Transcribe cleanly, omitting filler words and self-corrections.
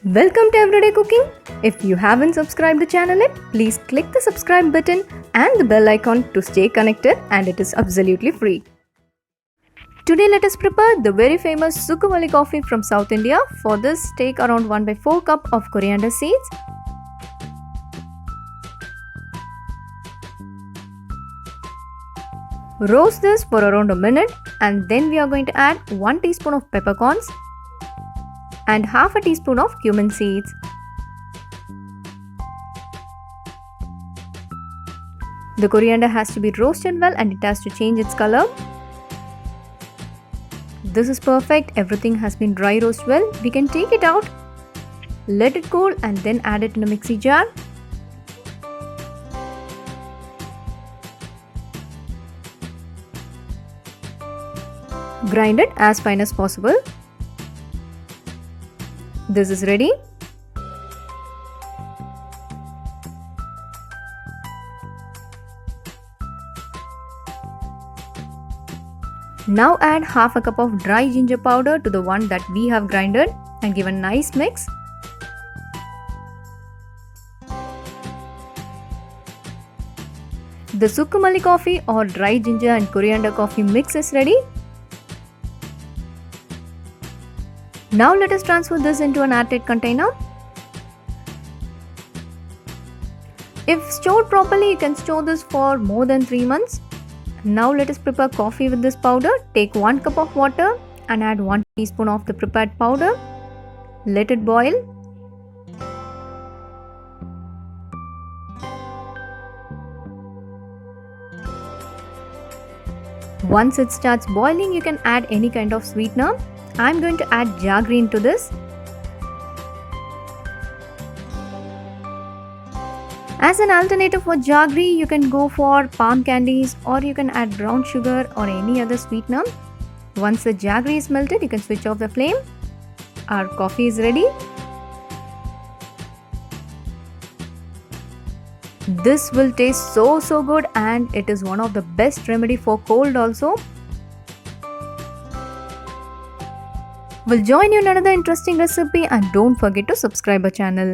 Welcome to Everyday Cooking. If you haven't subscribed the channel yet, please click the subscribe button and the bell icon to stay connected, and it is absolutely free. Today let us prepare the very famous Sukku malli coffee from South India. For this, take around 1/4 cup of coriander seeds. Roast this for around a minute, and then we are going to add 1 teaspoon of peppercorns and half a teaspoon of cumin seeds. The coriander has to be roasted well and it has to change its color. This is perfect. Everything has been dry roast well. We can take it out, let it cool, and then add it in a mixie jar. Grind it as fine as possible. This is ready. Now add half a cup of dry ginger powder to the one that we have grinded and give a nice mix. The Sukku malli coffee or dry ginger and coriander coffee mix is ready. Now let us transfer this into an airtight container. If stored properly, you can store this for more than 3 months. Now let us prepare coffee with this powder. Take 1 cup of water and add 1 teaspoon of the prepared powder. Let it boil. Once it starts boiling, you can add any kind of sweetener. I'm going to add jaggery into this. As an alternative for jaggery, you can go for palm candies, or you can add brown sugar or any other sweetener. Once the jaggery is melted, you can switch off the flame. Our coffee is ready. This will taste so good, and it is one of the best remedy for cold also. We'll join you in another interesting recipe, and don't forget to subscribe our channel.